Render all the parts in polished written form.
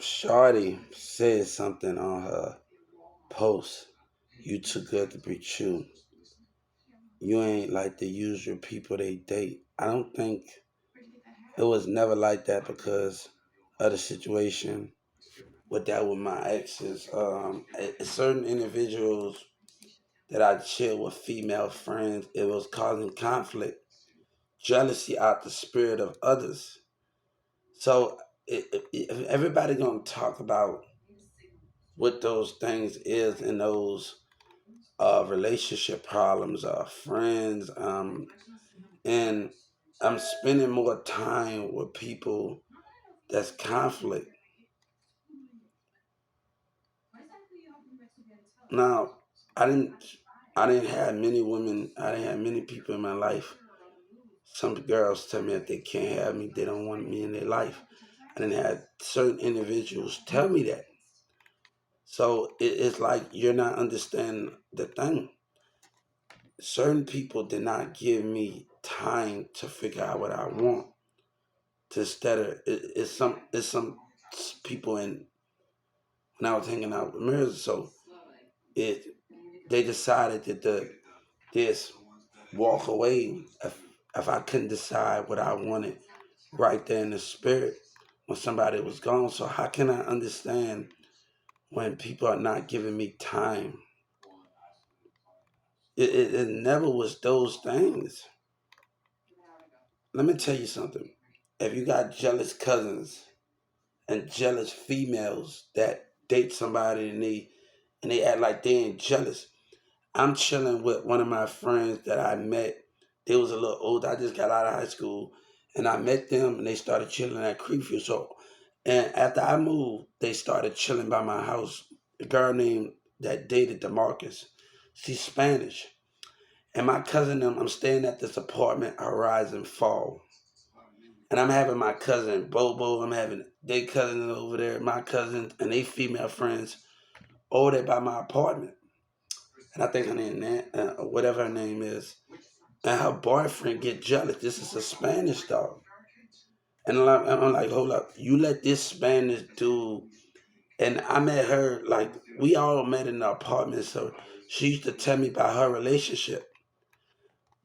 Shawty said something on her post. You too good to be true. You ain't like the usual people they date. I don't think it was never like that because of the situation with that with my exes. Certain individuals that I chill with female friends, it was causing conflict, jealousy out the spirit of others. So if everybody gonna talk about what those things is and those relationship problems, friends, and I'm spending more time with people that's conflict. Now, I didn't, I didn't have many women. I didn't have many people in my life. Some girls tell me that they can't have me. They don't want me in their life. I didn't have certain individuals tell me that. So it's like you're not understanding the thing. Certain people did not give me time to figure out what I want. To stutter, it's some people in when I was hanging out with mirrors. So it they decided that this walk away if I couldn't decide what I wanted right there in the spirit when somebody was gone. So how can I understand when people are not giving me time? It never was those things. Let me tell you something. If you got jealous cousins and jealous females that date somebody and they act like they ain't jealous. I'm chilling with one of my friends that I met. They was a little older. I just got out of high school, and I met them, and they started chilling at Creekview. So, and after I moved, they started chilling by my house. A girl named that dated Demarcus. She's Spanish, and my cousin them. I'm staying at this apartment, Horizon Fall, and I'm having my cousin Bobo. I'm having they cousins over there, my cousins, and they female friends over there by my apartment. And I think her name, whatever her name is, and her boyfriend get jealous. This is a Spanish dog, and I'm like, hold up, you let this Spanish dude, and I met her like we all met in the apartment, so she used to tell me about her relationship,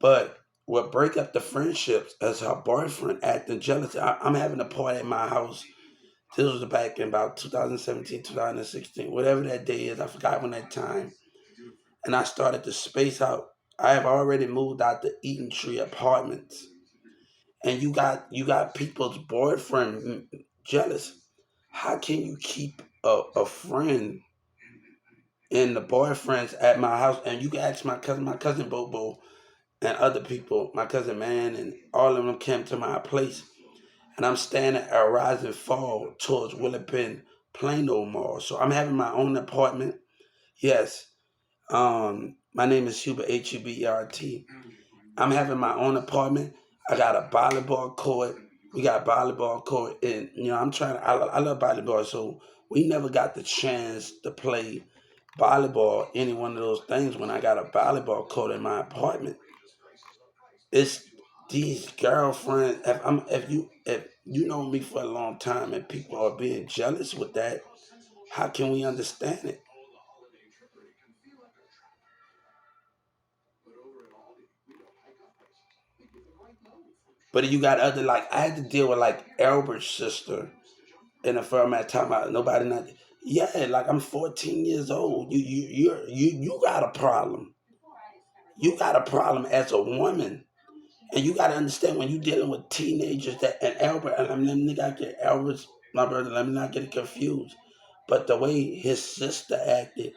but what break up the friendships is her boyfriend acting jealous. I'm having a party at my house. This was back in about 2017, 2016, whatever that day is. I forgot when that time. And I started to space out. I have already moved out the Eaton Tree Apartments, and you got people's boyfriend jealous. How can you keep a friend and the boyfriends at my house? And you can ask my cousin Bobo, and other people, my cousin Man, and all of them came to my place. And I'm standing at Rise and Fall towards Willipin Plano Mall. So I'm having my own apartment. Yes. My name is Hubert Hubert. I'm having my own apartment. I got a volleyball court. We got a volleyball court, and I'm trying. I love volleyball, so we never got the chance to play volleyball. Any one of those things when I got a volleyball court in my apartment. It's these girlfriends. If you know me for a long time and people are being jealous with that, how can we understand it? But you got other like I had to deal with like Albert's sister in the firm at time about nobody not. Yeah, like I'm 14 years old. You got a problem. You got a problem as a woman, and you got to understand when you're dealing with teenagers that and Albert. And let me not get Albert's my brother. Let me not get it confused. But the way his sister acted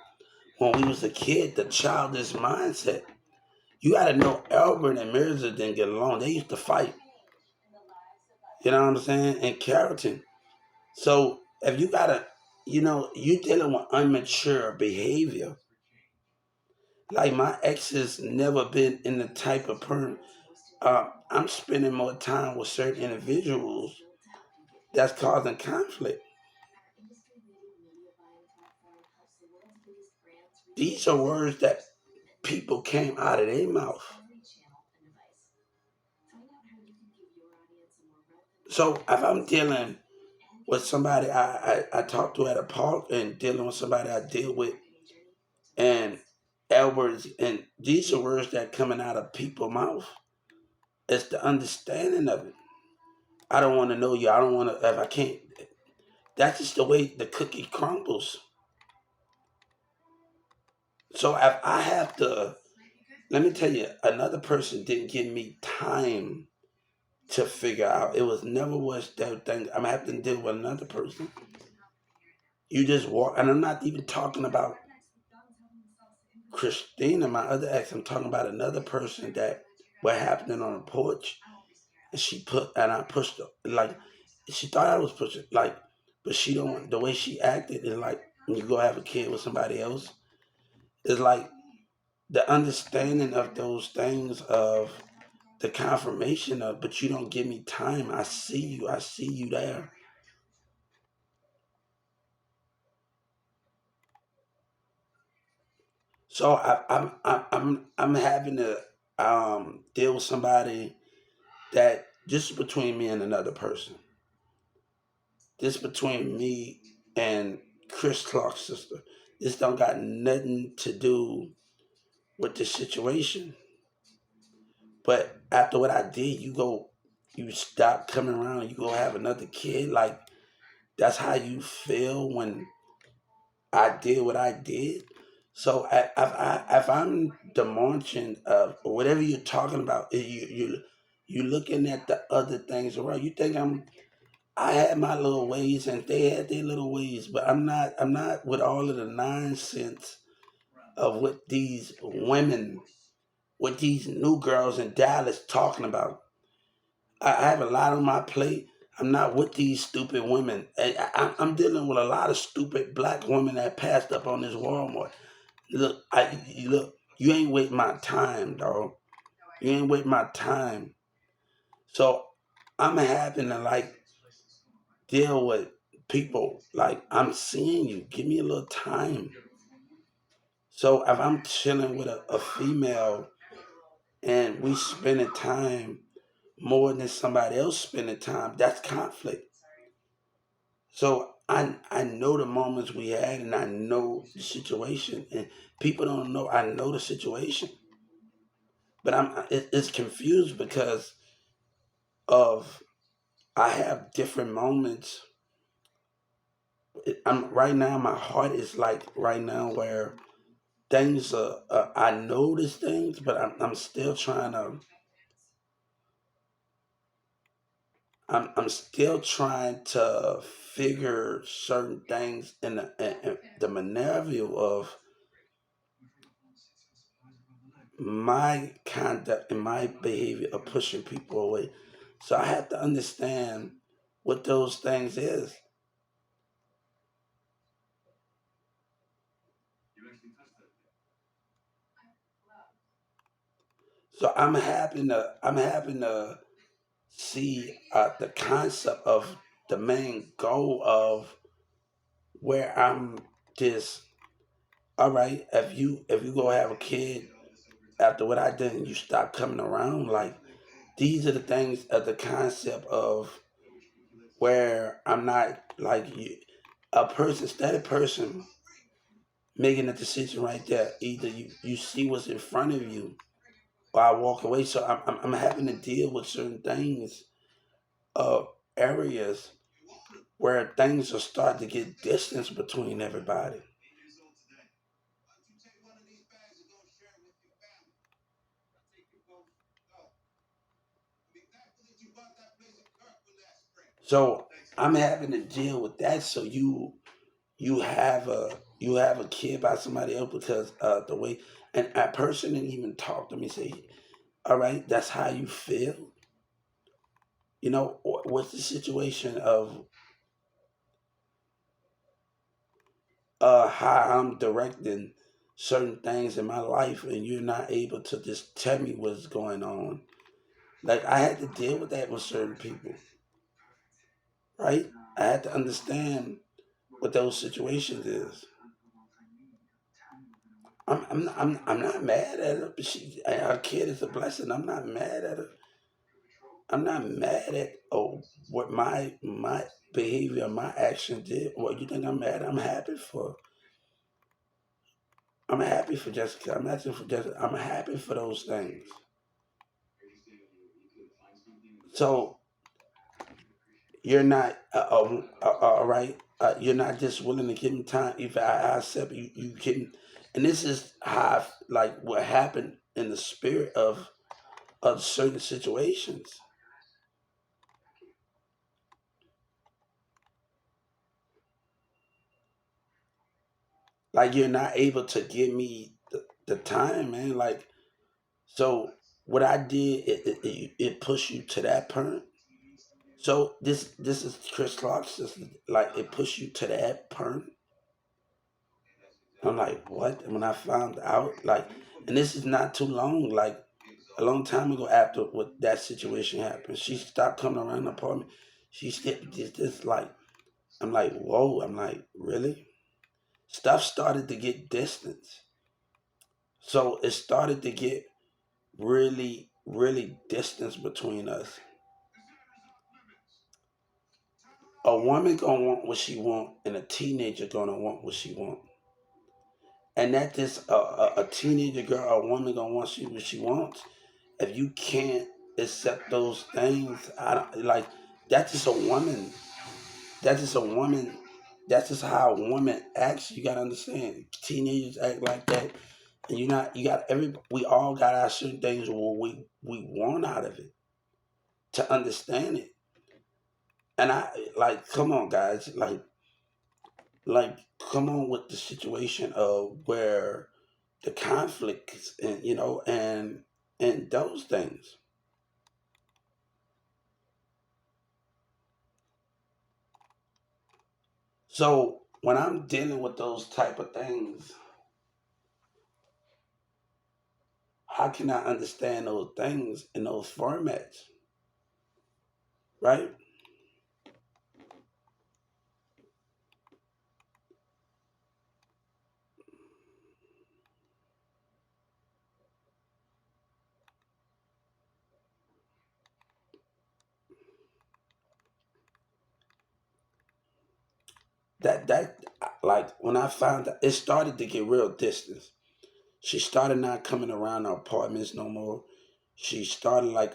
when we was a kid, the childish mindset. You got to know Albert and Mirza didn't get along. They used to fight. You know what I'm saying? And Carrollton. So if you gotta, you dealing with immature behavior. Like my ex has never been in the type of person. I'm spending more time with certain individuals that's causing conflict. These are words that people came out of their mouth. So if I'm dealing with somebody I talked to at a park and dealing with somebody I deal with, and Edwards, and these are words that coming out of people's mouth. It's the understanding of it. I don't want to know you. I don't want to, if I can't. That's just the way the cookie crumbles. So if I have to, let me tell you, another person didn't give me time to figure out. It was never was that thing. I'm having to deal with another person. You just walk, and I'm not even talking about Christina, my other ex. I'm talking about another person that what happening on the porch, and I pushed her, like she thought I was pushing, like, but she don't. The way she acted is like when you go have a kid with somebody else. It's like the understanding of those things of the confirmation of, but you don't give me time. I see you there. So I'm having to deal with somebody that just between me and another person. This between me and Chris Clark's sister. This don't got nothing to do with the situation. But after what I did, you stop coming around. You go have another kid. Like that's how you feel when I did what I did. So if I'm demorching of whatever you're talking about, you looking at the other things around. You think I had my little ways and they had their little ways, but I'm not with all of the nonsense of what these women, what these new girls in Dallas talking about. I have a lot on my plate. I'm not with these stupid women. I'm dealing with a lot of stupid black women that passed up on this Walmart. Look. You ain't with my time, dog. You ain't with my time. So I'm having to like deal with people. Like I'm seeing you. Give me a little time. So if I'm chilling with a female and we spending time more than somebody else spending time, that's conflict. So I know the moments we had, and I know the situation, and people don't know I know the situation, but it's confused because of I have different moments. I'm right now. My heart is like right now where things are. I notice things, but I'm still trying to. I'm still trying to figure certain things in the Minervia of my conduct and my behavior of pushing people away. So I have to understand what those things is. So I'm having to see the concept of the main goal of where I'm just all right. If you go have a kid after what I did and you stop coming around, like these are the things of the concept of where I'm not like you, a person, steady person making a decision right there. Either you see what's in front of you or I walk away. So I'm having to deal with certain things, areas where things are starting to get distance between everybody. So I'm having to deal with that. So you have a kid by somebody else because the way, and a person didn't even talk to me. Say, all right, that's how you feel. You know, what's the situation of how I'm directing certain things in my life, and you're not able to just tell me what's going on. Like I had to deal with that with certain people, right? I had to understand what those situations is. I'm not mad at her, but our kid is a blessing. I'm not mad at her. I'm not mad at what my behavior, my action did. What you think I'm mad? I'm happy for. I'm happy for Jessica. I'm happy for Jessica. I'm happy for those things. So you're not all right. You're not just willing to give me time. If I accept you, you can. And this is how like what happened in the spirit of certain situations. Like you're not able to give me the time, man. Like so, what I did it pushed you to that point. So this is Chris Clark's system. Like it pushed you to that point. I'm like, what? And when I found out, like, and this is not too long. Like a long time ago, after what that situation happened, she stopped coming around the apartment. She skipped this like I'm like, whoa. I'm like, really? Stuff started to get distance. So it started to get really, really distance between us. A woman gonna want what she want, and a teenager gonna want what she want. And that just a teenager girl, a woman gonna want what she wants. If you can't accept those things, I don't like. That's just a woman. That's just a woman. That's just how a woman acts. You gotta understand. Teenagers act like that, and you not. You got every. We all got our certain things where we want out of it to understand it. And I like, come on, guys, like, come on with the situation of where the conflicts and and those things. So when I'm dealing with those type of things, how can I understand those things in those formats, right? That like when I found that it started to get real distance. She started not coming around our apartments no more. She started like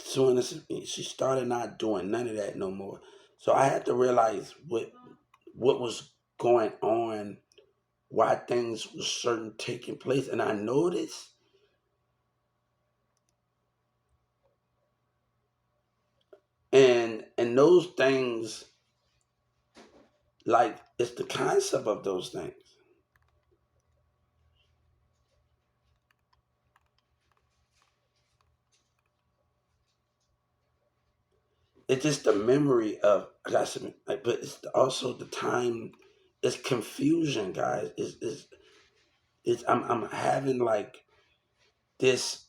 suing us. She started not doing none of that no more. So I had to realize what was going on, why things were certain taking place, and I noticed, and those things, like it's the concept of those things. It's just the memory of I got some, like, but it's also the time. It's confusion, guys. It's I'm having like this.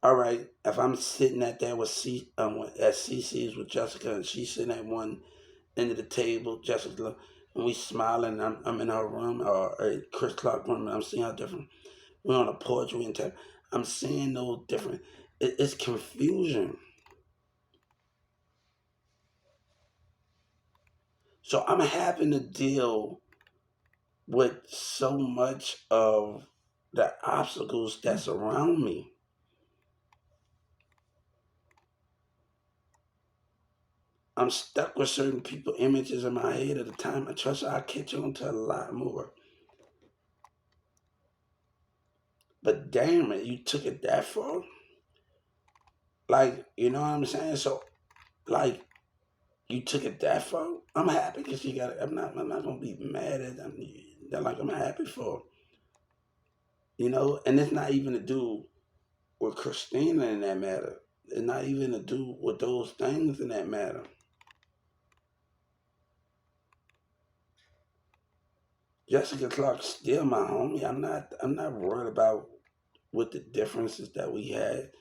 All right, if I'm sitting at there with at CC's with Jessica, and she's sitting at one end of the table, Jessica, and we smiling. I'm in her room or Chris Clark room, and I'm seeing how different. We're on a porch. We in town. I'm seeing those different. It's confusion. So I'm having to deal with so much of the obstacles that's around me. I'm stuck with certain people, images in my head at the time. I trust I'll catch on to a lot more. But damn it, you took it that far? Like, you know what I'm saying? So, like, you took it that far? I'm happy because you got it. I'm not going to be mad at them. They're like, I'm happy for, and it's not even to do with Christina in that matter. It's not even to do with those things in that matter. Jessica Clark's still my homie. I'm not worried about what the differences that we had.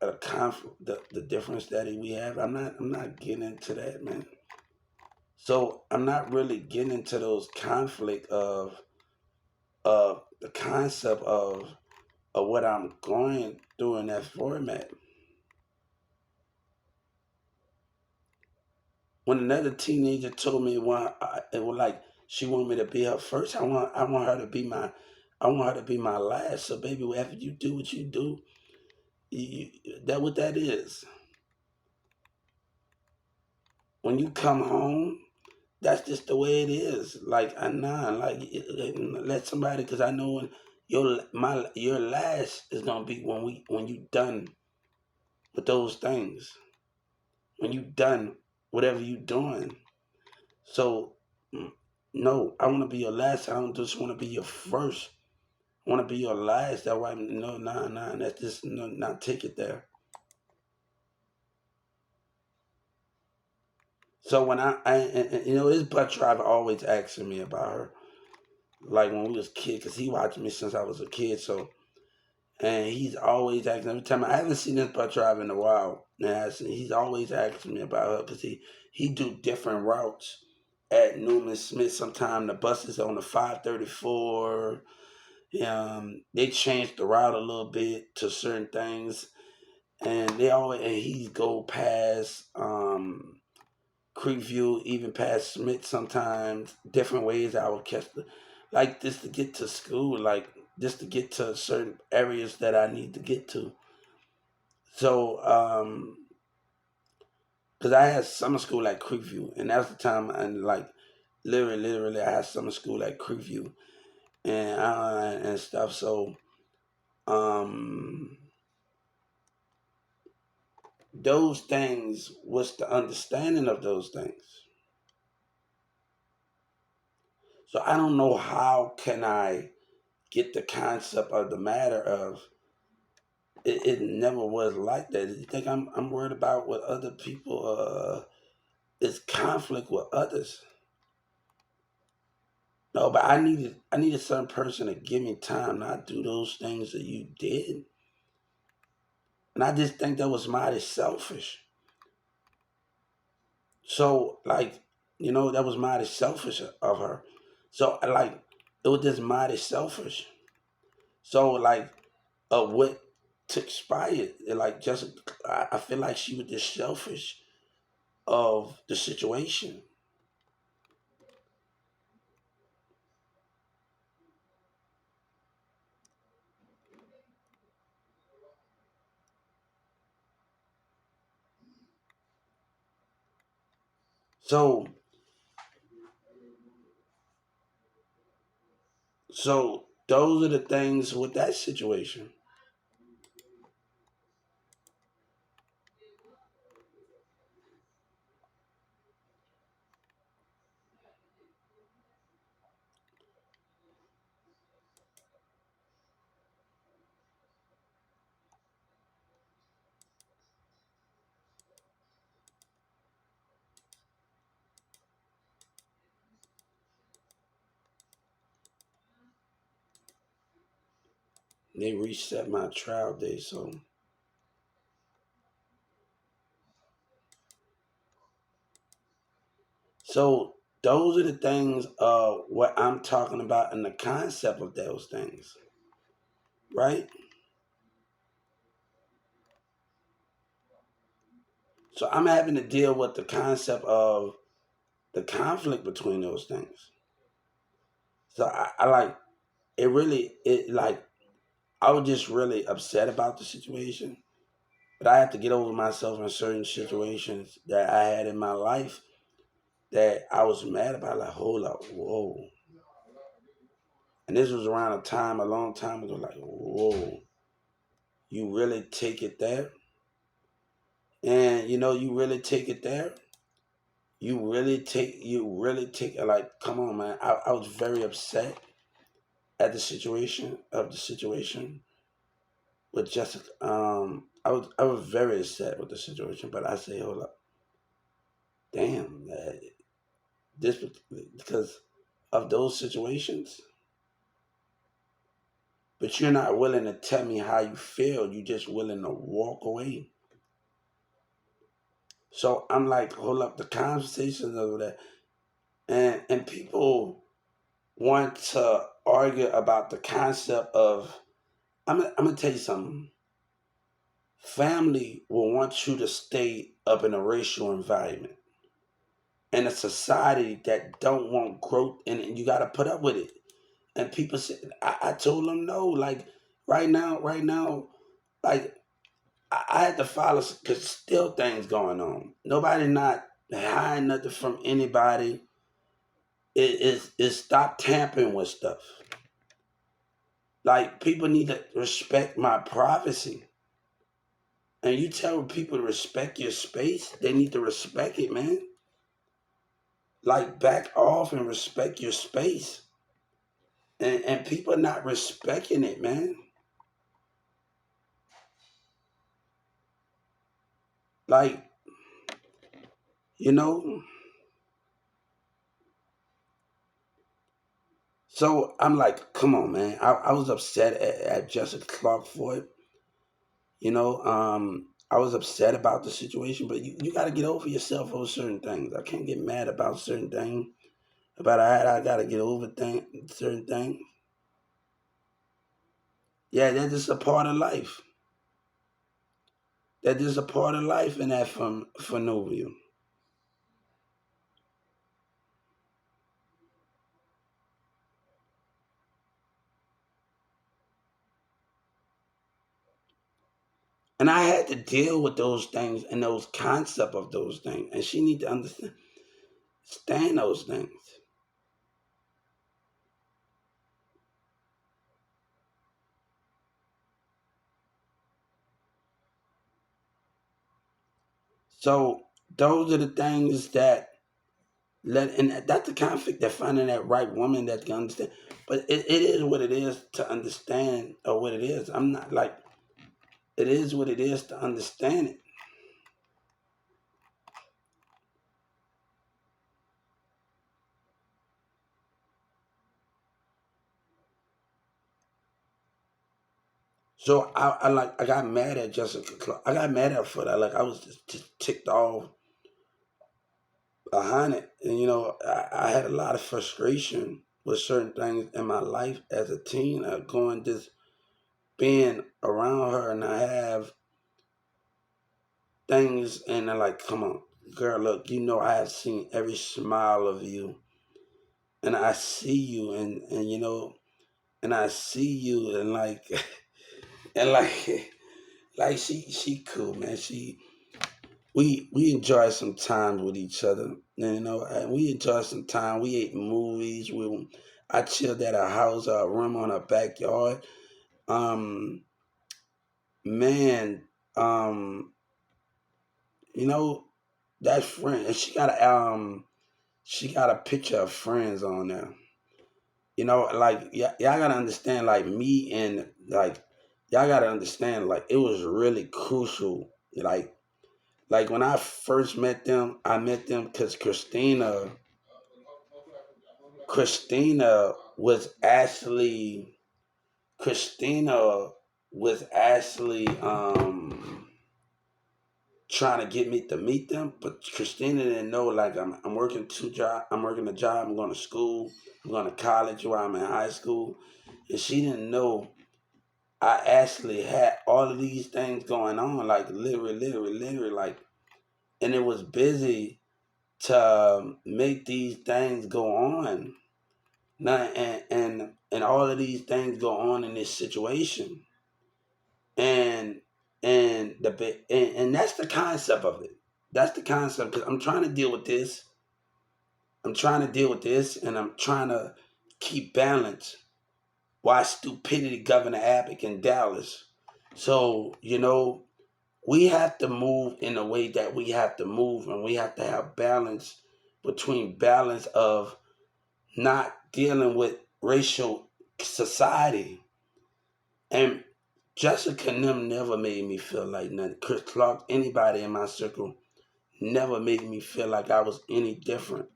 A conflict, the difference that we have. I'm not getting into that, man. So I'm not really getting into those conflict of the concept of what I'm going through in that format. when another teenager told me it was like she wanted me to be her first. I want her to be my I want her to be my last. So baby, whatever you do, what you do, that what that is. When you come home, that's just the way it is. Like I nah, like let somebody, because I know when your last is gonna be when you done with those things, when you done whatever you doing. So mm, no, I want to be your last. I don't just want to be your first. I want to be your last. That why no, nah. That's just no, not take it there. So when this butt driver always asking me about her, like when we was kids, cause he watched me since I was a kid. So and he's always asking every time. I haven't seen this butt driver in a while. And he's always asking me about her because he do different routes at Newman Smith. Sometimes the bus is on the 534. They changed the route a little bit to certain things, and he's go past Creekview, even past Smith sometimes. Different ways I would catch like this to get to school, like just to get to certain areas that I need to get to. So, because I had summer school at Creekview, and that's the time, and like literally, I had summer school at Creekview and stuff. So, um, those things, what's the understanding of those things? So I don't know how can I get the concept of the matter of it never was like that. You think I'm worried about what other people it's conflict with others. No, but I need a certain person to give me time, not do those things that you did. And I just think that was mighty selfish. So like, that was mighty selfish of her. So like it was just mighty selfish. So like what transpired, like just I feel like she was just selfish of the situation. So those are the things with that situation. They reset my trial day, so those are the things what I'm talking about and the concept of those things, right? So I'm having to deal with the concept of the conflict between those things. So I like it really it like I was just really upset about the situation, but I had to get over myself in certain situations that I had in my life that I was mad about. Like, hold up, whoa. And this was around a time, a long time ago, like, whoa, you really take it there? And you really take it there? You really take it, like, come on, man. I was very upset at the situation with Jessica. I was very upset with the situation, but I say, hold up, damn, this because of those situations. But you're not willing to tell me how you feel. You're just willing to walk away. So I'm like, hold up, the conversations over there, and people want to argue about the concept of. I'm gonna tell you something. Family will want you to stay up in a racial environment. in a society that don't want growth, and you got to put up with it. And people said, I told them no. Like right now, like I had to follow because still things going on. Nobody not hiding nothing from anybody. It stop tampering with stuff. Like people need to respect my privacy. And you tell people to respect your space, they need to respect it, man. Like back off and respect your space. And people are not respecting it, man. Like, you know, so I'm like, come on, man. I was upset at Jessica Clark for it. I was upset about the situation, but you got to get over yourself over certain things. I can't get mad about certain things. About I got to get over certain things. Yeah, that's just a part of life. That's just a part of life in that for Novia. And I had to deal with those things and those concept of those things. And she need to understand those things. So those are the things that and that's the conflict that finding that right woman that can understand. But it is what it is to understand or what it is. I'm not like it is what it is to understand it. So I got mad at Jessica Clark. I got mad at her for that. Like I was just ticked off behind it. And I had a lot of frustration with certain things in my life as a teen, going just being around her, and I have things, and they're like, come on, girl, look, I have seen every smile of you, and I see you, and and I see you, and like, and like, like she cool, man. We enjoy some time with each other, and we enjoy some time. We ate movies. I chilled at her house, a room on her backyard. Um, man, um, you know that friend, and she got a picture of friends on there. Like y'all gotta understand, like me and like y'all gotta understand, like it was really crucial, like when I first met them, I met them because Christina was actually Christina was actually trying to get me to meet them, but Christina didn't know, like I'm working I'm working a job, I'm going to school, I'm going to college while I'm in high school, and she didn't know I actually had all of these things going on, like literally, like, and it was busy to make these things go on. Now, and all of these things go on in this situation, and and that's the concept of it. That's the concept because I'm trying to deal with this. I'm trying to deal with this, and I'm trying to keep balance. Why stupidity govern the epic in Dallas? So we have to move in a way that we have to move, and we have to have balance between balance of not dealing with racial society. And Jessica and them never made me feel like nothing. Chris Clark, anybody in my circle, never made me feel like I was any different.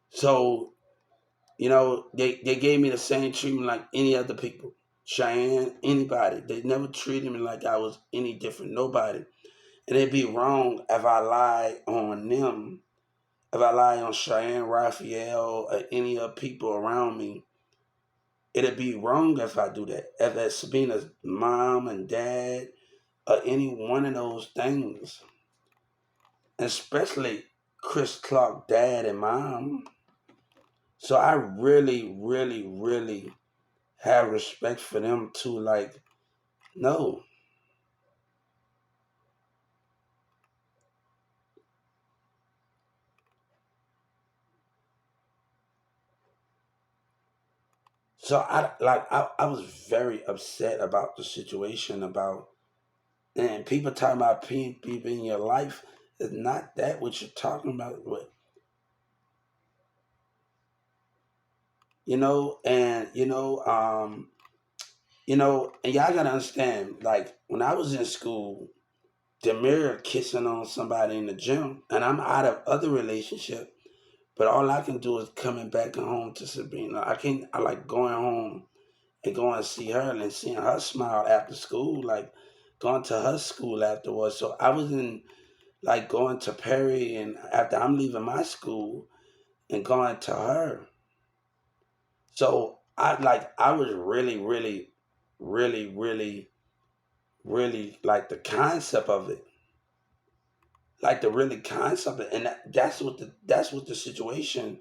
So, they gave me the same treatment like any other people. Cheyenne, anybody. They never treated me like I was any different. Nobody. And it'd be wrong if I lie on them, if I lie on Cheyenne, Raphael, or any of the people around me. It'd be wrong if I do that. If that's Sabina's mom and dad, or any one of those things. Especially, Chris Clark dad and mom. So I really, really, really have respect for them too. Like, no. So I was very upset about the situation about, and people talking about people in your life. It's not that what you're talking about. And and y'all gotta understand, like when I was in school, Demir kissing on somebody in the gym, and I'm out of other relationship, but all I can do is coming back home to Sabrina. I like going home and going to see her and seeing her smile after school, like going to her school afterwards. So I was in like going to Perry, and after I'm leaving my school and going to her. So I was really, really, really, really, really like the concept of it, like the really concept of it, and that's what the situation,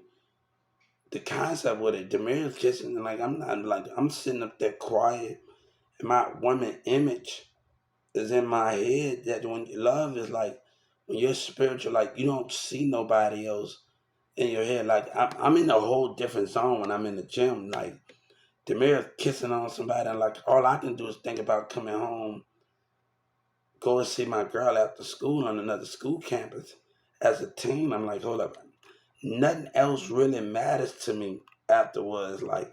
the concept with it. Demir's kissing, and like I'm not like I'm sitting up there quiet, and my woman image is in my head. That when you love is like when you're spiritual, like you don't see nobody else in your head. Like I'm in a whole different zone when I'm in the gym. Like Demir kissing on somebody, and like all I can do is think about coming home, go and see my girl after school on another school campus. As a teen, I'm like, hold up, nothing else really matters to me afterwards. Like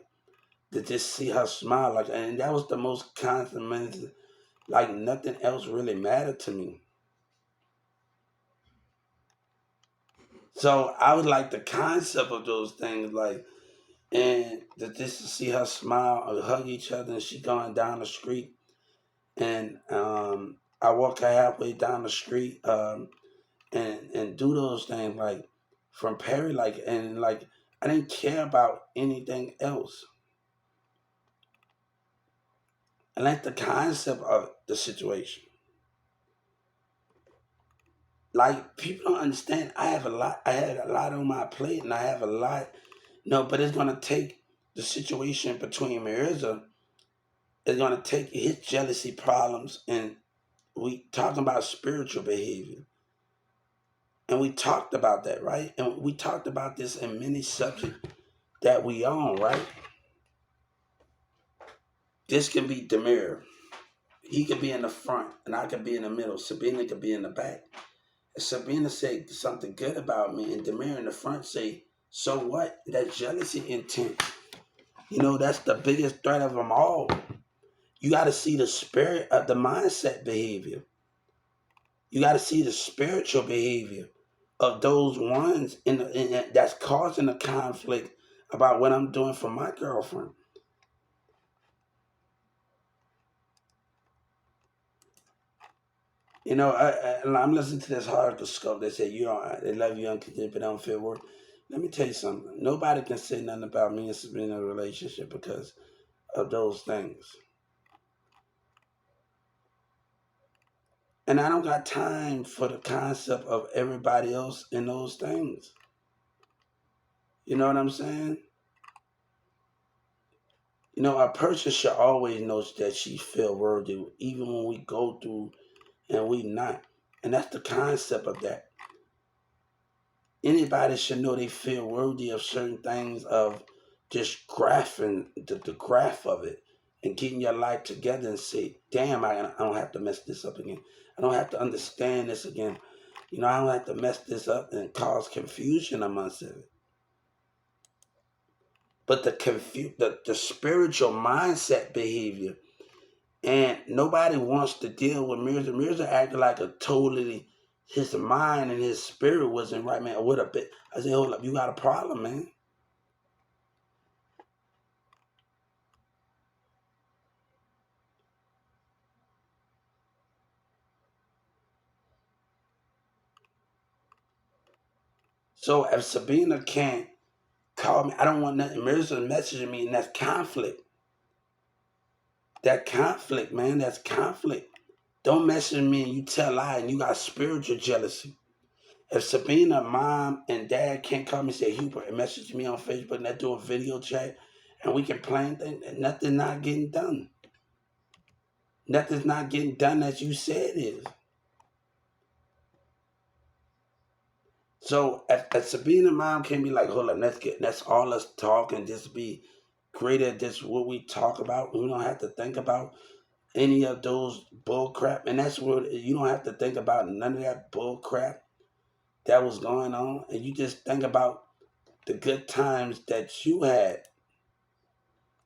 to just see her smile, like, and that was the most constant. Like nothing else really mattered to me. So I was like the concept of those things, like, and just to see her smile or hug each other, and she going down the street, and I walk her halfway down the street, and do those things like from Perry, like, and like I didn't care about anything else. I like the concept of the situation. Like people don't understand. I have a lot. I had a lot on my plate, and I have a lot. No, but it's gonna take the situation between Mirza. It's gonna take his jealousy problems, and we talking about spiritual behavior, and we talked about that, right? And we talked about this in many subjects that we own, right? This can be Demir. He could be in the front, and I could be in the middle. Sabina could be in the back. And Sabina say something good about me, and Demir in the front say, "So what?" That jealousy intent. That's the biggest threat of them all. You got to see the spirit of the mindset behavior. You got to see the spiritual behavior of those ones that's causing the conflict about what I'm doing for my girlfriend. I'm listening to this horoscope. They say you don't. They love you unconditionally, but don't feel worth. Let me tell you something. Nobody can say nothing about me and Sabrina in a relationship because of those things. And I don't got time for the concept of everybody else in those things. You know what I'm saying? A person should always know that she feel worthy, even when we go through and we not. And that's the concept of that. Anybody should know they feel worthy of certain things, of just graphing the graph of it and getting your life together and say, damn, I don't have to mess this up again. I don't have to understand this again. I don't have to mess this up and cause confusion amongst it. But the spiritual mindset behavior, and nobody wants to deal with Mirza. Mirza acted like a totally, his mind and his spirit wasn't right, man. What a bit. I said, hold up, you got a problem, man. So if Sabina can't call me, I don't want nothing. Mirza messaging me, and that's conflict. That conflict, man, that's conflict. Don't message me and you tell lie and you got spiritual jealousy. If Sabina, mom, and dad can't call me and say, Hubert, and message me on Facebook and let's do a video chat and we can plan things, nothing's not getting done. Nothing's not getting done as you said it is. So if Sabina mom can be like, hold up, let's all us talk and just be great at this what we talk about. We don't have to think about any of those bull crap. And that's what you don't have to think about none of that bull crap that was going on. And you just think about the good times that you had.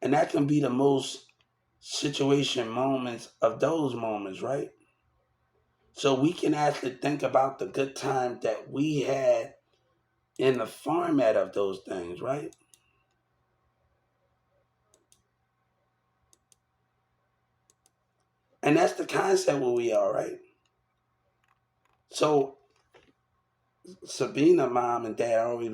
And that can be the most situation moments of those moments, right? So we can actually think about the good time that we had in the format of those things, right? And that's the concept where we are, right? So Sabina mom and dad always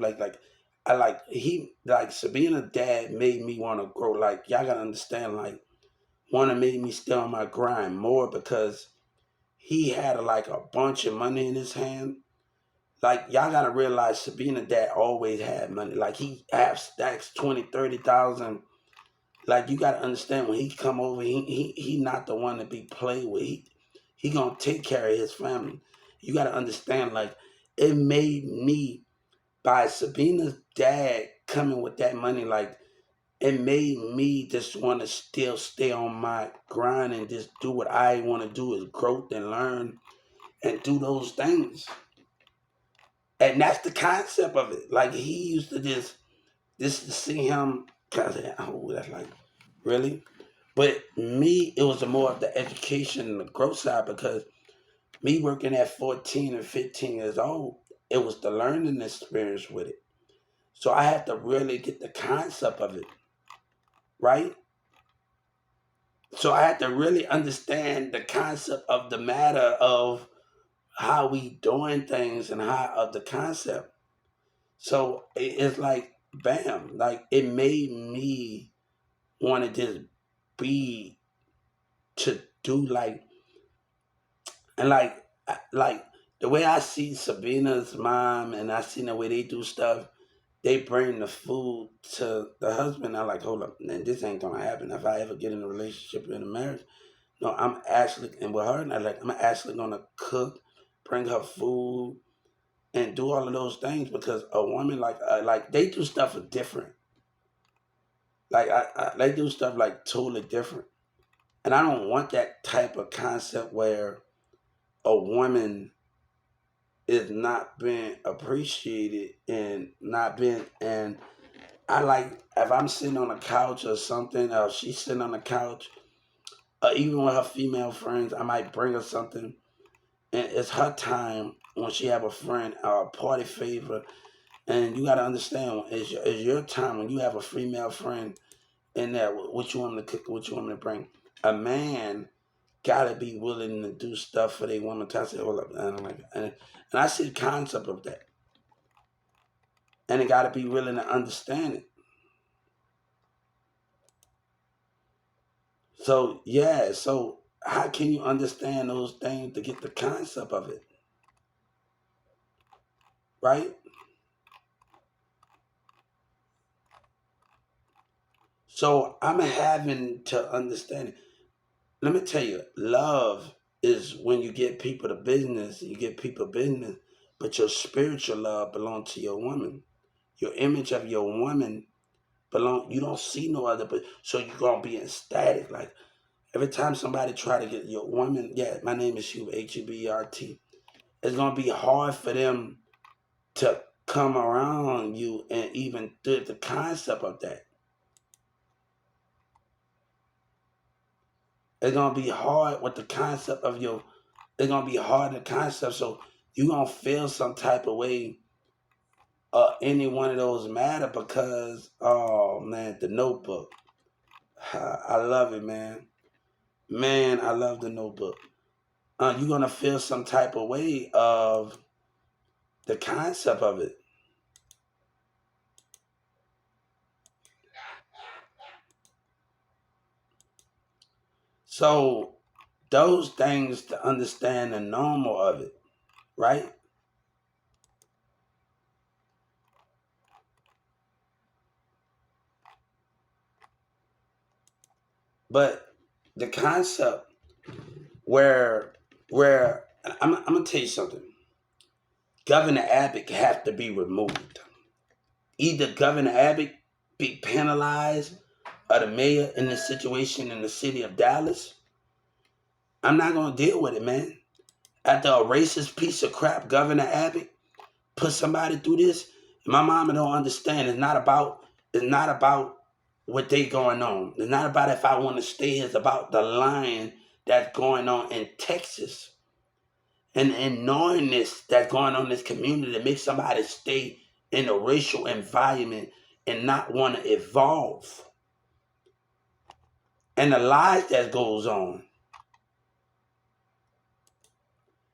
I like he like Sabina dad made me want to grow. Like y'all gotta understand, like wanna make me stay on my grind more because he had like a bunch of money in his hand. Like y'all gotta realize Sabina dad always had money. Like he have stacks 20, 30,000. Like you gotta understand when he come over, he not the one to be played with. He gonna take care of his family. You gotta understand, like it made me by Sabina's dad coming with that money, like it made me just want to still stay on my grind and just do what I want to do is growth and learn and do those things. And that's the concept of it. Like he used to just to see him kind of, oh, that's like really. But me, it was more of the education and the growth side because me working at 14 and 15 years old, it was the learning experience with it. So I had to really get the concept of it, right? So I had to really understand the concept of the matter of how we doing things and how of the concept. So it's like bam, like it made me want to just be to do like the way I see Sabina's mom and I see the way they do stuff. They bring the food to the husband. I'm like, hold up, man, this ain't gonna happen if I ever get in a relationship or in a marriage. No, I'm actually, and with her, and I'm actually gonna cook, bring her food, and do all of those things because a woman like they do stuff different. Like they do stuff like totally different, and I don't want that type of concept where a woman is not being appreciated and not being and I like if I'm sitting on a couch or something, or she's sitting on the couch, or even with her female friends, I might bring her something, and it's her time when she have a friend or a party favor, and you got to understand it's your time when you have a female friend in there. What you want me to cook? What you want me to bring? A man gotta be willing to do stuff for their woman. I say, hold up, and I'm like, and I see the concept of that, and they gotta be willing to understand it. So yeah, so how can you understand those things to get the concept of it, right? So I'm having to understand it. Let me tell you, love is when you get people to business, you get people business, but your spiritual love belongs to your woman. Your image of your woman belong. You don't see no other, but so you're gonna be ecstatic. Like every time somebody try to get your woman, yeah, my name is Hubert, Hubert. It's gonna be hard for them to come around you and even the concept of that. It's gonna be hard with the concept of your. It's gonna be hard the concept. So you gonna feel some type of way. Any one of those matter because oh man, the Notebook. I love it, man. Man, I love the Notebook. You're gonna feel some type of way of the concept of it. So those things to understand the normal of it, right? But the concept where I'm gonna tell you something. Governor Abbott have to be removed. Either Governor Abbott be penalized or the mayor in this situation in the city of Dallas. I'm not gonna deal with it, man. After a racist piece of crap, Governor Abbott put somebody through this. My mama don't understand. It's not about what they going on. It's not about if I want to stay. It's about the lying that's going on in Texas. And knowing this that's going on in this community that makes somebody stay in a racial environment and not want to evolve. And the lies that goes on.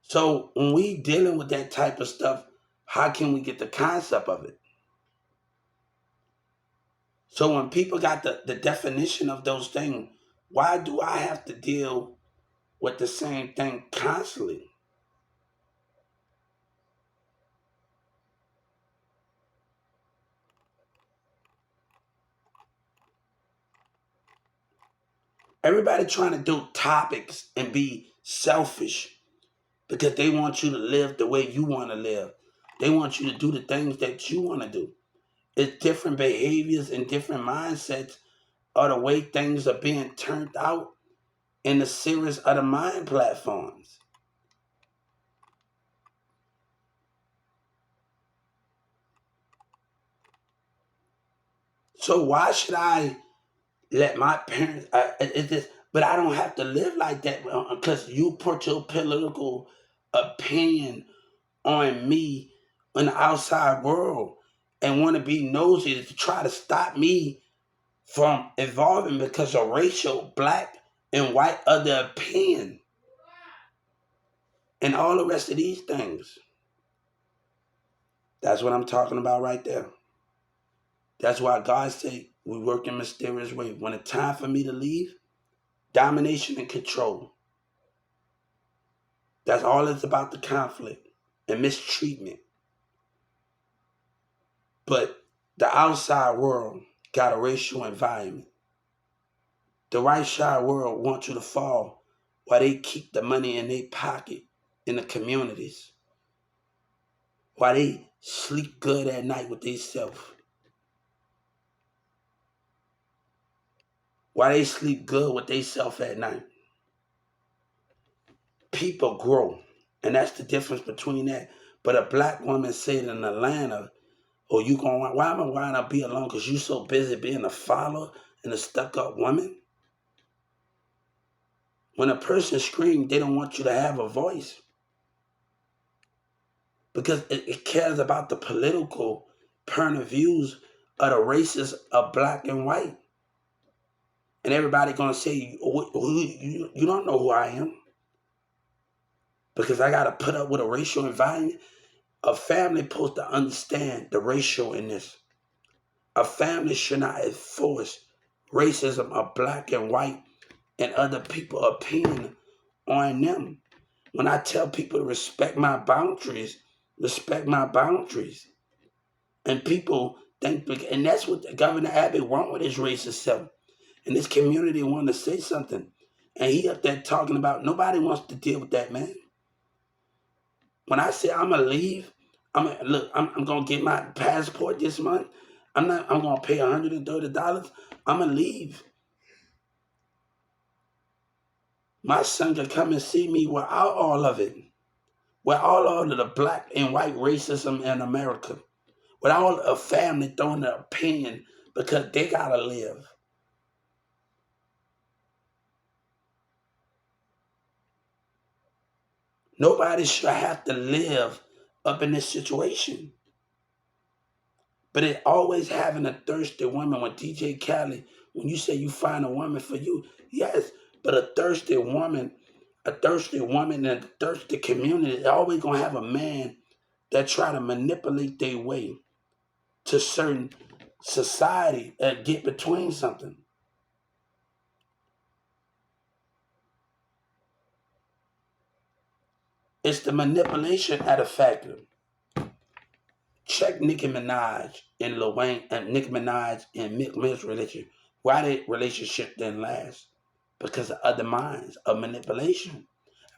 So when we dealing with that type of stuff, how can we get the concept of it? So when people got the definition of those things, why do I have to deal with the same thing constantly? Everybody trying to do topics and be selfish because they want you to live the way you want to live. They want you to do the things that you want to do. It's different behaviors and different mindsets are the way things are being turned out in the series of the mind platforms. So why should I let my parents? It's just, but I don't have to live like that because you put your political opinion on me in the outside world and want to be nosy to try to stop me from evolving because of racial, black, and white other opinion and all the rest of these things. That's what I'm talking about right there. That's why God said we work in mysterious ways. When it's time for me to leave, domination and control. That's all it's about, the conflict and mistreatment. But the outside world got a racial environment. The right side world wants you to fall while they keep the money in their pocket in the communities. While they sleep good at night with themselves. While they sleep good with themselves at night. People grow. And that's the difference between that. But a black woman said in Atlanta, oh, you gonna why am I wind up be alone? Because you so busy being a follower and a stuck-up woman? When a person screams, they don't want you to have a voice. Because it cares about the political point of views of the races of black and white. And everybody gonna say, you don't know who I am. Because I gotta put up with a racial environment. A family supposed to understand the racial in this. A family should not enforce racism of black and white and other people's opinion on them. When I tell people to respect my boundaries, respect my boundaries. And people think, and that's what Governor Abbott want with his racist self. And this community want to say something. And he up there talking about nobody wants to deal with that, man. When I say I'm gonna leave, I'm gonna get my passport this month. I'm gonna pay $130. I'm gonna leave. My son can come and see me without all of it. Without all of the black and white racism in America. Without a family throwing their opinion because they gotta live. Nobody should have to live up in this situation. But it always having a thirsty woman. When DJ Khaled, when you say you find a woman for you, yes, but a thirsty woman in a thirsty community is always gonna have a man that try to manipulate their way to certain society and get between something. It's the manipulation at a factor. Check Nicki Minaj and Lil Wayne and Nicki Minaj and Mick Mill's relationship. Why their relationship didn't last? because of other minds of manipulation.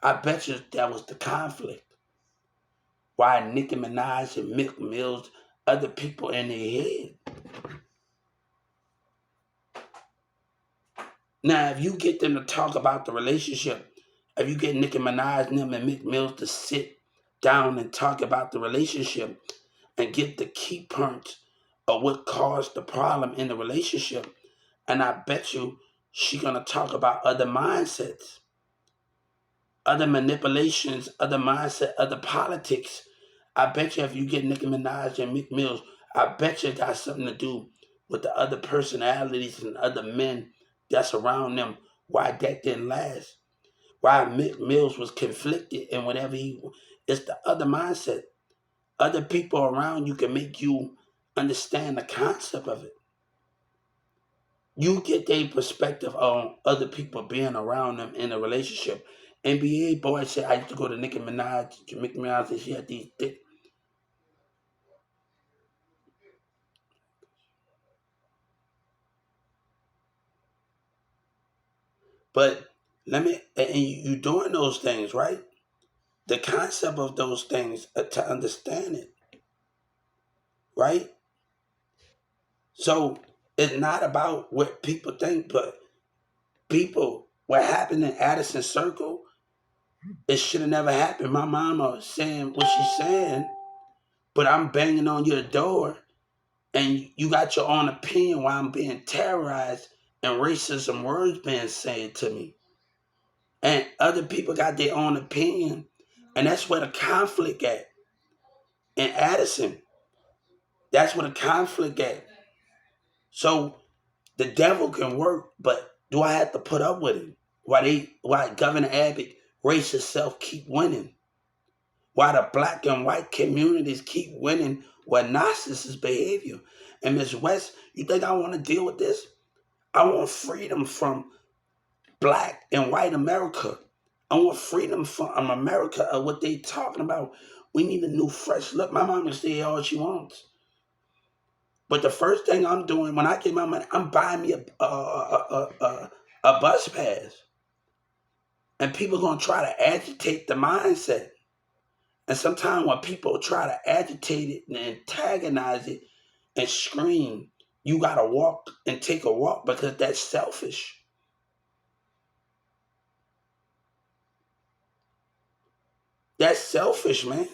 I bet you that was the conflict. Why Nicki Minaj and Mick Mills, other people in their head. Now, if you get them to talk about the relationship, if you get Nicki Minaj and them and Mick Mills to sit down and talk about the relationship and get the key points of what caused the problem in the relationship, and I bet you she gonna talk about other mindsets, other manipulations, other mindset, other politics. I bet you if you get Nicki Minaj and Meek Mills, I bet you it got something to do with the other personalities and other men that's around them. Why that didn't last? Why Meek Mills was conflicted and whatever he, it's the other mindset. Other people around you can make you understand the concept of it. You get their perspective on other people being around them in a relationship. NBA boys say I used to go to Nicki Minaj, Nicki Minaj, and she had these thick. But let me, and you doing those things, right? The concept of those things to understand it, right? So it's not about what people think, but people, what happened in Addison Circle, it should have never happened. My mama saying what she's saying, but I'm banging on your door and you got your own opinion while I'm being terrorized and racism words being said to me. And other people got their own opinion. And that's where the conflict at. In Addison, that's where the conflict at. So the devil can work, but do I have to put up with it? Why Governor Abbott racist self keep winning? Why the black and white communities keep winning with narcissist behavior? And Miss West, you think I want to deal with this? I want freedom from black and white America. I want freedom from America of what they talking about. We need a new fresh look. My mama say all she wants. But the first thing I'm doing when I get my money, I'm buying me a bus pass. And people gonna try to agitate the mindset. And sometimes when people try to agitate it and antagonize it and scream, you gotta walk and take a walk because that's selfish. That's selfish, man.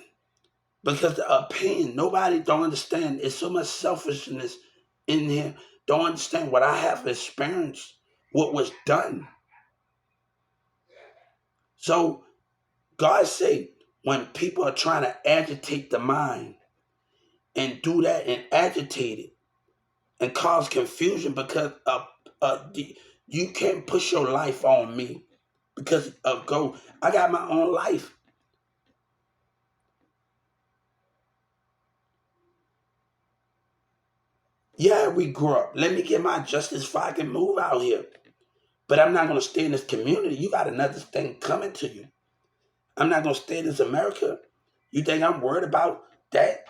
Because the opinion, nobody don't understand. It's so much selfishness in here. Don't understand what I have experienced, what was done. So God say, when people are trying to agitate the mind and do that and agitate it and cause confusion because you can't push your life on me because of go. I got my own life. Yeah, we grew up. Let me get my justice so I can move out here. But I'm not going to stay in this community. You got another thing coming to you. I'm not going to stay in this America. You think I'm worried about that?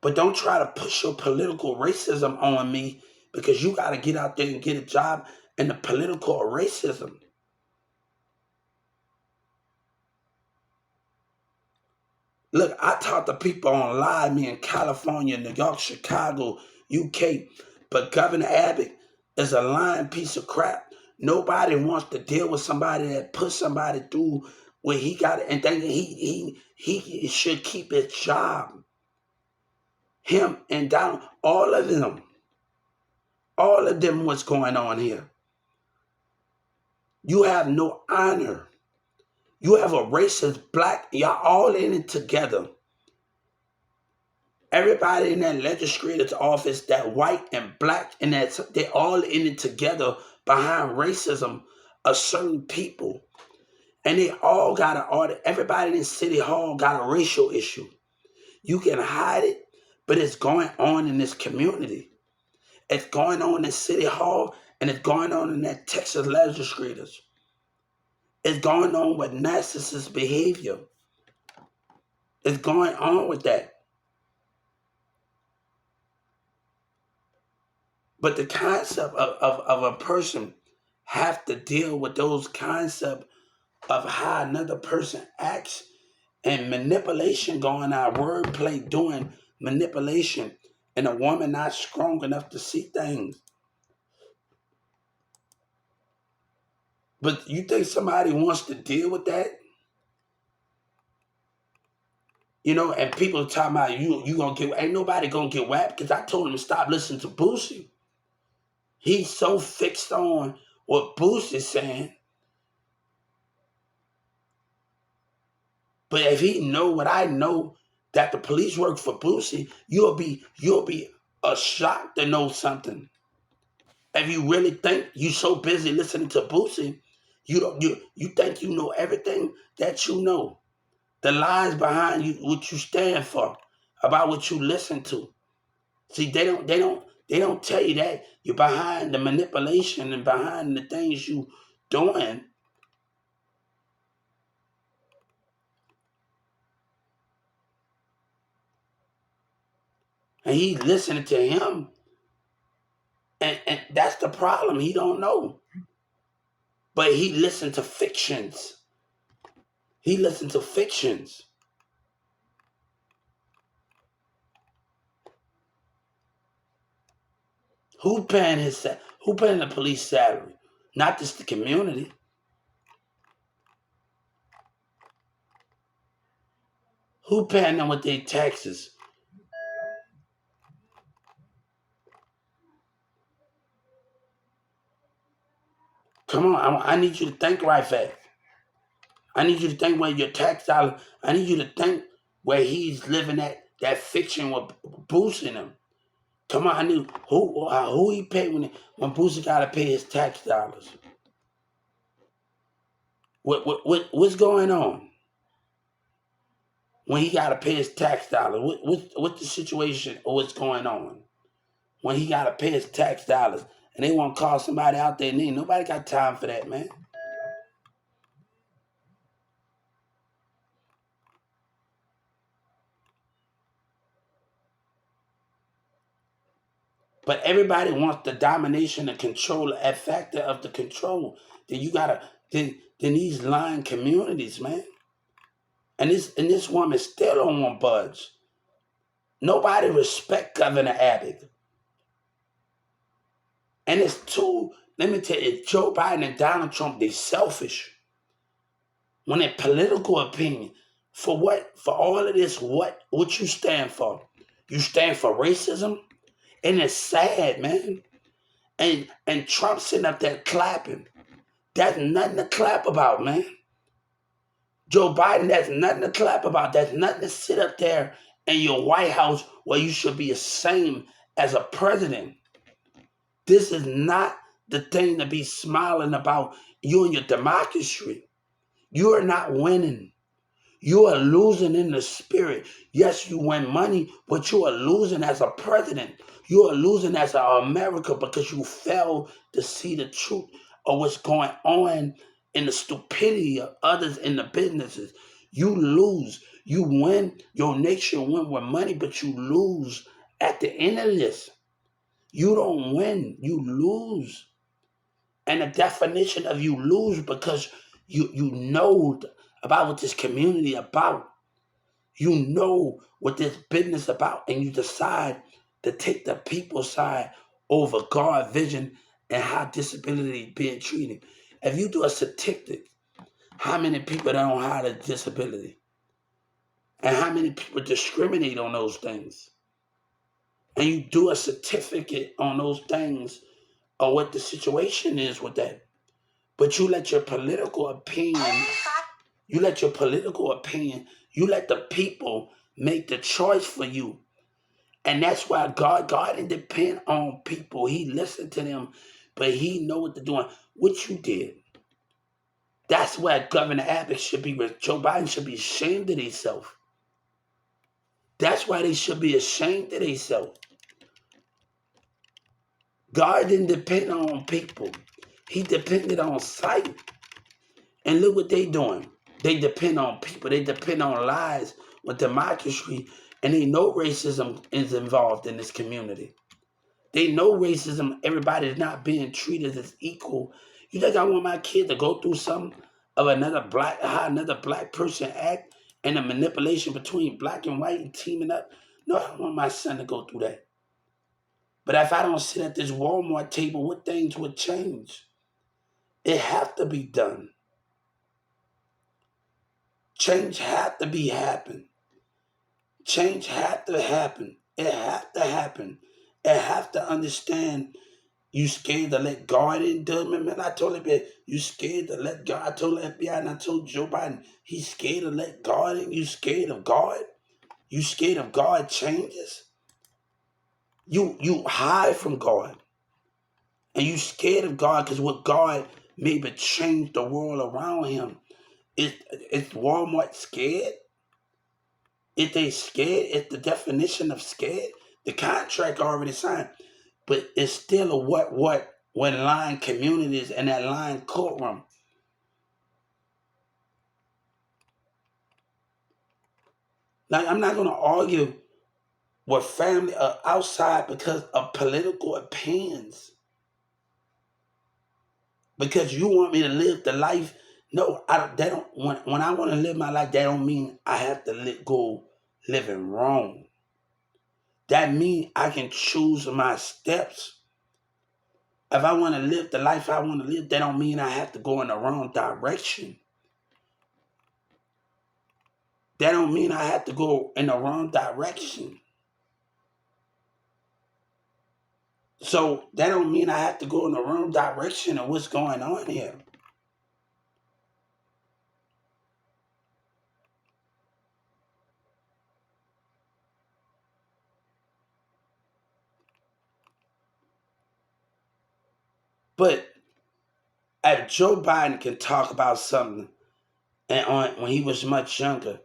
But don't try to push your political racism on me because you got to get out there and get a job in the political racism. Look, I talk to people on live, me in California, New York, Chicago, UK, but Governor Abbott is a lying piece of crap. Nobody wants to deal with somebody that put somebody through where he got it and think he should keep his job. Him and down all of them what's going on here. You have no honor. You have a racist black, y'all all in it together. Everybody in that legislator's office, that white and black, and that they all in it together behind racism of certain people. And they all got an audit. Everybody in City Hall got a racial issue. You can hide it, but it's going on in this community. It's going on in City Hall, and it's going on in that Texas legislators. It's going on with narcissist behavior. It's going on with that. But the concept of a person have to deal with those concepts of how another person acts and manipulation going on, wordplay doing manipulation, and a woman not strong enough to see things. But you think somebody wants to deal with that? And people talking about you gonna get, ain't nobody gonna get whacked because I told him to stop listening to Boosie. He's so fixed on what Boosie's saying. But if he know what I know, that the police work for Boosie, you'll be a shock to know something. If you really think you so busy listening to Boosie, you think you know everything that you know. The lies behind you, what you stand for, about what you listen to. See, they don't tell you that you're behind the manipulation and behind the things you doing. And he listening to him, and that's the problem. He don't know. But he listened to fictions. He listened to fictions. Who paying who paying the police salary? Not just the community. Who paying them with their taxes? Come on, I need you to think right fast. I need you to think where your tax dollars. I need you to think where he's living at. That fiction with boosting him. Come on, I knew who he paid when Boosie got to pay his tax dollars. What's going on when he got to pay his tax dollars? What's the situation or what's going on when he got to pay his tax dollars and they want to call somebody out there? And ain't nobody got time for that, man. But everybody wants the domination and control, a factor of the control. Then you gotta then these lying communities, man. And this woman still don't want budge. Nobody respect Governor Abbott. And it's too, let me tell you, Joe Biden and Donald Trump, they selfish. When their political opinion, for what? For all of this, what you stand for? You stand for racism? And it's sad, man. And Trump sitting up there clapping. That's nothing to clap about, man. Joe Biden, that's nothing to clap about. That's nothing to sit up there in your White House where you should be ashamed as a president. This is not the thing to be smiling about, you and your democracy. You are not winning. You are losing in the spirit. Yes, you win money, but you are losing as a president. You are losing as America because you fail to see the truth of what's going on in the stupidity of others in the businesses. You lose. You win. Your nation win with money, but you lose at the end of this. You don't win. You lose. And the definition of you lose because you know about what this community about. You know what this business about, and you decide to take the people's side over God vision and how disability being treated. If you do a statistic, how many people don't have a disability? And how many people discriminate on those things? And you do a certificate on those things or what the situation is with that. But you let your political opinion, you let the people make the choice for you. And that's why God didn't depend on people. He listened to them, but he know what they're doing. What you did. That's why Governor Abbott should be, Joe Biden should be ashamed of themselves. That's why they should be ashamed of themselves. God didn't depend on people. He depended on sight. And look what they doing. They depend on people. They depend on lies with democracy. And they know racism is involved in this community. They know racism. Everybody's not being treated as equal. You think I want my kid to go through something of how another black person act and the manipulation between black and white and teaming up? No, I don't want my son to go through that. But if I don't sit at this Walmart table, what things would change? It have to be done. Change have to be happen. Change have to happen. It have to happen. It have to understand. You scared to let God in, Dillman? Man, I told him, you scared to let God. I told the FBI and I told Joe Biden, he's scared to let God in. You scared of God? You scared of God changes? You hide from God. And you scared of God because what God maybe changed the world around him. Is Walmart scared? If they scared, it's the definition of scared. The contract already signed. But it's still a what when lying communities and that lying courtroom. Like, I'm not going to argue with family outside because of political opinions. Because you want me to live the life. No, they don't. When I want to live my life, that don't mean I have to go living wrong. That means I can choose my steps. If I want to live the life I want to live, that don't mean I have to go in the wrong direction. That don't mean I have to go in the wrong direction. So that don't mean I have to go in the wrong direction of what's going on here. But if Joe Biden can talk about something and when he was much younger,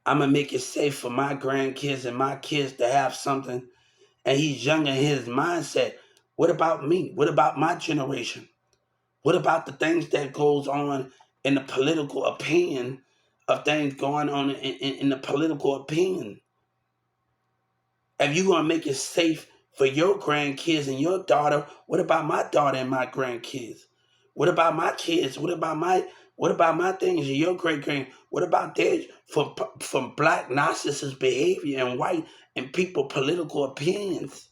I'm gonna make it safe for my grandkids and my kids to have something, and he's young in his mindset. What about me? What about my generation? What about the things that goes on in the political opinion of things going on in the political opinion? If you're gonna make it safe for your grandkids and your daughter, what about my daughter and my grandkids? What about my kids? What about my things and your great grand? What about theirs from black narcissist behavior and white and people political opinions?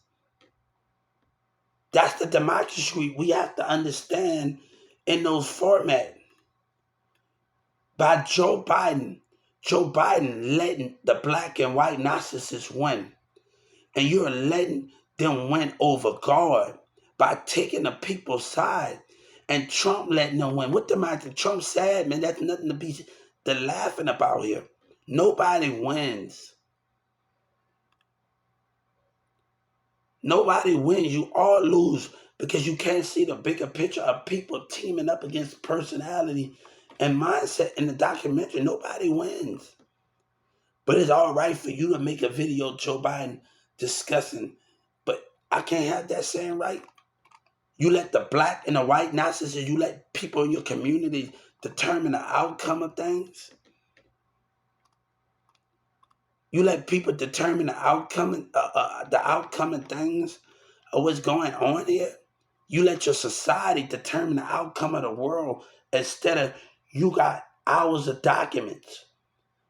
That's the democracy we have to understand in those formats. By Joe Biden letting the black and white narcissists win. And you're letting them win over God by taking the people's side. And Trump letting them win. What the matter? Trump sad, man. That's nothing to be laughing about here. Nobody wins. Nobody wins. You all lose because you can't see the bigger picture of people teaming up against personality and mindset in the documentary. Nobody wins. But it's all right for you to make a video, Joe Biden, discussing. But I can't have that same right. You let the black and the white narcissists, you let people in your community determine the outcome of things. You let people determine the outcome of things of what's going on here. You let your society determine the outcome of the world instead of you got hours of documents.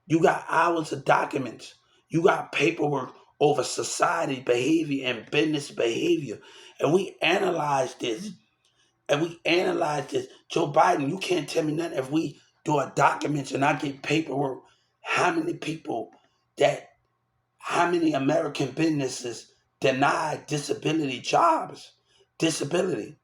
You got hours of documents. You got paperwork over society behavior and business behavior. And we analyze this. Joe Biden, you can't tell me nothing if we do a documents and I get paperwork. How many people how many American businesses deny disability jobs? Disability.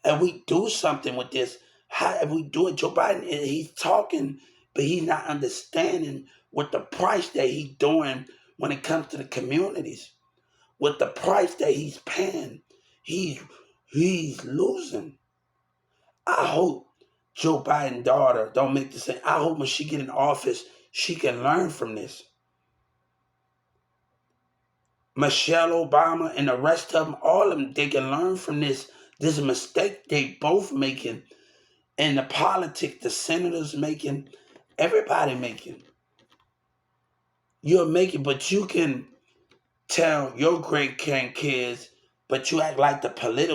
And we do something with this. How if we do it, Joe Biden, he's talking, but he's not understanding what the price that he's doing when it comes to the communities. With the price that he's paying, he's losing. I hope Joe Biden's daughter don't make the same. I hope when she get in office, she can learn from this. Michelle Obama and the rest of them, all of them, they can learn from this mistake they both making, and the politics the senators making, everybody making. You're making, but you can tell your great grandkids but you act like the political